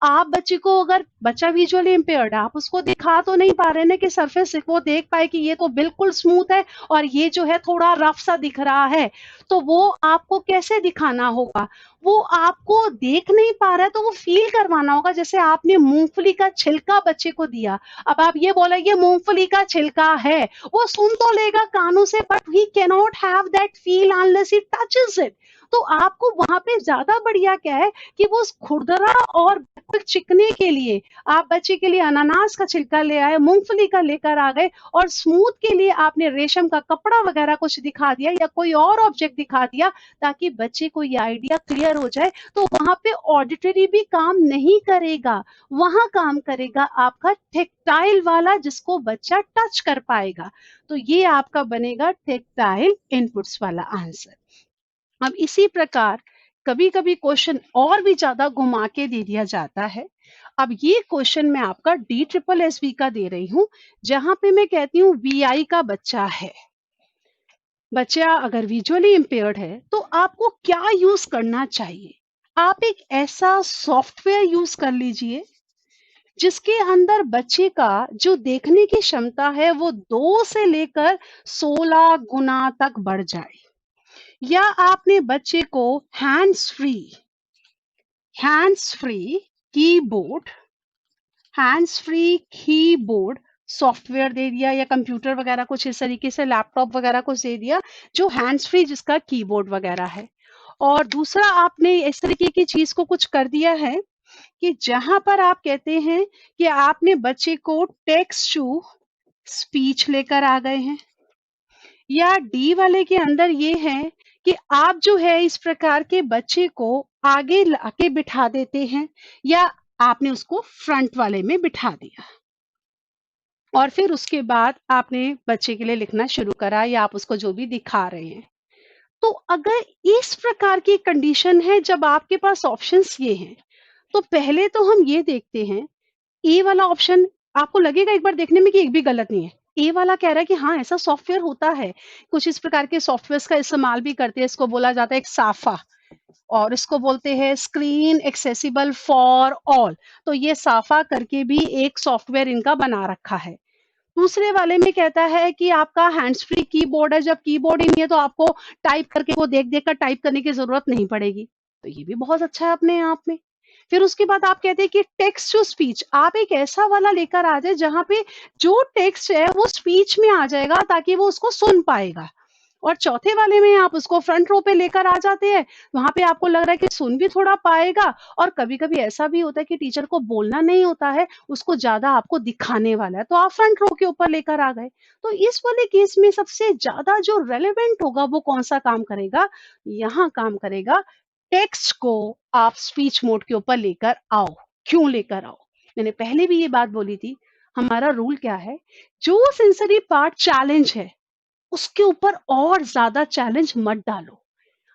आप बच्चे को, अगर बच्चा विजुअली इम्पेयर्ड है, आप उसको दिखा तो नहीं पा रहे ना कि सरफेस वो देख पाए कि ये तो बिल्कुल स्मूथ है और ये जो है थोड़ा रफ सा दिख रहा है, तो वो आपको कैसे दिखाना होगा? वो आपको देख नहीं पा रहा है तो वो फील करवाना होगा। जैसे आपने मूंगफली का छिलका बच्चे को दिया, अब आप ये बोला ये मूंगफली का छिलका है, वो सुन तो लेगा कानों से, but he can not have that feel unless he touches it. तो आपको वहां पे ज्यादा बढ़िया क्या है कि वो खुरदरा और बिल्कुल चिकने के लिए आप बच्चे के लिए अनानास का छिलका ले आए, मूंगफली का लेकर आ गए, और स्मूथ के लिए आपने रेशम का कपड़ा वगैरह कुछ दिखा दिया या कोई और ऑब्जेक्ट दिखा दिया, ताकि बच्चे को ये आइडिया क्लियर हो जाए। तो वहां पे ऑडिटरी भी काम नहीं करेगा, वहां काम करेगा आपका टेक्टाइल वाला जिसको बच्चा टच कर पाएगा। तो ये आपका बनेगा टेक्टाइल इनपुट्स वाला आंसर। अब इसी प्रकार कभी कभी क्वेश्चन और भी ज्यादा घुमा के दे दिया जाता है। अब ये क्वेश्चन मैं आपका DSSB का दे रही हूं, जहां पे मैं कहती हूँ वीआई का बच्चा है, बच्चा अगर विजुअली इम्पेयर्ड है तो आपको क्या यूज करना चाहिए? आप एक ऐसा सॉफ्टवेयर यूज कर लीजिए जिसके अंदर बच्चे का जो देखने की क्षमता है वो 2 से लेकर 16 गुना तक बढ़ जाए, या आपने बच्चे को हैंड्स फ्री कीबोर्ड सॉफ्टवेयर दे दिया, या कंप्यूटर वगैरह कुछ इस तरीके से लैपटॉप वगैरह कुछ दे दिया जो हैंड्स फ्री जिसका कीबोर्ड वगैरह है। और दूसरा आपने इस तरीके की चीज को कुछ कर दिया है कि जहां पर आप कहते हैं कि आपने बच्चे को टेक्स्ट टू स्पीच लेकर आ गए हैं, या डी वाले के अंदर ये है कि आप जो है इस प्रकार के बच्चे को आगे लाके बिठा देते हैं, या आपने उसको फ्रंट वाले में बिठा दिया और फिर उसके बाद आपने बच्चे के लिए लिखना शुरू करा, या आप उसको जो भी दिखा रहे हैं। तो अगर इस प्रकार की कंडीशन है, जब आपके पास ऑप्शंस ये हैं, तो पहले तो हम ये देखते हैं ए वाला ऑप्शन आपको लगेगा एक बार देखने में कि एक भी गलत नहीं है, ए वाला कह रहा है कि हाँ, ऐसा सॉफ्टवेयर होता है। कुछ इस प्रकार के सॉफ्टवेयर्स का इस्तेमाल भी करते हैं, इसको बोला जाता है एक साफा और इसको बोलते हैं स्क्रीन एक्सेसिबल फॉर ऑल। तो ये साफा करके भी एक सॉफ्टवेयर इनका बना रखा है। दूसरे वाले में कहता है कि आपका हैंड्स फ्री कीबोर्ड है, जब कीबोर्ड ही नहीं है तो आपको टाइप करके वो देख-देख कर टाइप करने की ज़रूरत नहीं पड़ेगी। तो ये भी बहुत अच्छा है अपने आप में। फिर उसके बाद आप कहते हैं कि टेक्स्ट टू स्पीच, आप एक ऐसा वाला लेकर आ जाए जहाँ पे जो टेक्स्ट है वो स्पीच में आ जाएगा ताकि वो उसको सुन पाएगा। और चौथे वाले में आप उसको फ्रंट रो पे लेकर आ जाते हैं, वहाँ पे आपको लग रहा है कि सुन भी थोड़ा पाएगा और कभी-कभी ऐसा भी होता है कि टीचर को बोलना नहीं होता है, उसको ज़्यादा आपको दिखाने वाला है, तो आप फ्रंट रो के ऊपर लेकर आ गए। तो इस वाले केस में सबसे ज़्यादा जो रेलेवेंट होगा वो कौन-सा काम करेगा? यहाँ काम करेगा, टेक्स्ट को आप स्पीच मोड के ऊपर लेकर आओ। क्यों लेकर आओ? मैंने पहले भी ये बात बोली थी, हमारा रूल क्या है? जो सेंसरी पार्ट चैलेंज है उसके ऊपर और ज़्यादा चैलेंज मत डालो।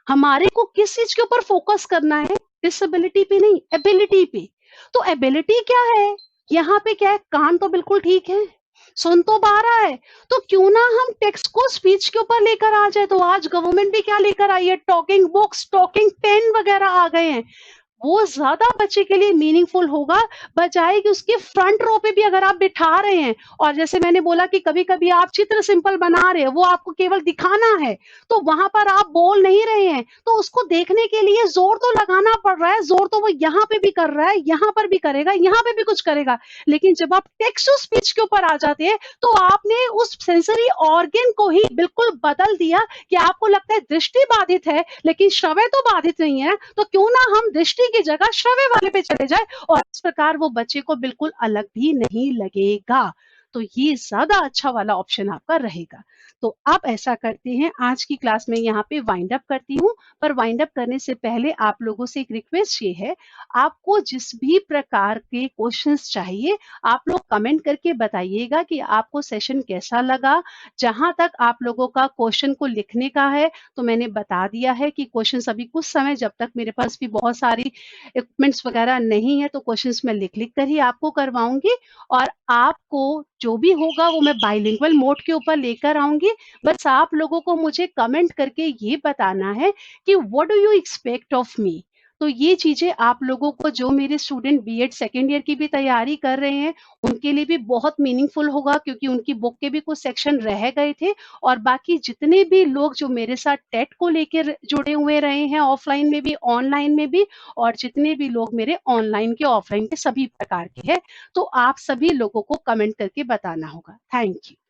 हमारे को किस चीज़ के ऊपर फ़ोकस करना है? डिसेबिलिटी पे नहीं, एबिलिटी पे। तो एबिलिटी क्या है? यहाँ पे क्या है? कान तो बिल्कुल ठीक है, सुन तो पा रहा है, तो क्यों ना हम टेक्स्ट को स्पीच के ऊपर लेकर आ जाए। तो आज गवर्नमेंट भी क्या लेकर आई है? टॉकिंग बुक्स, टॉकिंग पेन वगैरह आ गए हैं। वो ज़्यादा बच्चे के लिए मीनिंगफुल होगा, बजाए कि उसके फ्रंट रो पे भी अगर आप बिठा रहे हैं और जैसे मैंने बोला कि कभी-कभी आप चित्र सिंपल बना रहे हैं, वो आपको केवल दिखाना है, तो वहाँ पर आप बोल नहीं रहे हैं, तो उसको देखने के लिए ज़ोर तो लगाना पड़ रहा है, ज़ोर तो वो यहाँ पे भी कर रहा है, यहाँ पर भी करेगा, यहाँ पे भी कुछ करेगा। लेकिन जब आप टेक्स्ट टू स्पीच के ऊपर आ जाते हैं, तो आपने उस सेंसरी ऑर्गन को ही बिल्कुल बदल दिया कि आपको लगता है दृष्टि बाधित है, लेकिन श्रवण तो बाधित नहीं है, तो क्यों ना हम दृष्टि की जगह श्रव्य वाले पे चले जाए और इस प्रकार वो बच्चे को बिल्कुल अलग भी नहीं लगेगा। तो ये ज़्यादा अच्छा वाला ऑप्शन आपका रहेगा। तो अब ऐसा करते हैं, आज की क्लास में यहाँ पे वाइंड अप करती हूँ, पर वाइंड अप करने से पहले आप लोगों से एक रिक्वेस्ट ये है, आपको जिस भी प्रकार के क्वेश्चंस चाहिए, आप लोग कमेंट करके बताइएगा कि आपको सेशन कैसा लगा। जहाँ तक आप लोगों का क्वेश्चन को लिखने का है, तो मैंने बता दिया है कि क्वेश्चंस अभी कुछ समय जब तक मेरे पास भी बहुत सारी इक्विपमेंट्स वगैरह नहीं है तो क्वेश्चंस मैं लिख-लिख कर ही आपको करवाऊँगी और आपको जो भी होगा वो मैं बाइलिंगुअल मोड के ऊपर लेकर आऊँगी। बस आप लोगों को मुझे कमेंट करके ये बताना है कि what do you expect of me? तो ये चीज़ें आप लोगों को जो मेरे स्टूडेंट बीएड सेकंड ईयर की भी तैयारी कर रहे हैं, उनके लिए भी बहुत मीनिंगफुल होगा क्योंकि उनकी बुक के भी कुछ सेक्शन रह गए थे और बाकी जितने भी लोग जो मेरे साथ टेट को लेकर जुड़े हुए रहे हैं ऑफलाइन में भी ऑनलाइन में भी और जितने भी लोग मेरे ऑनलाइन के ऑफलाइन के सभी प्रकार के हैं तो आप सभी लोगों को कमेंट करके बताना होगा। Thank you.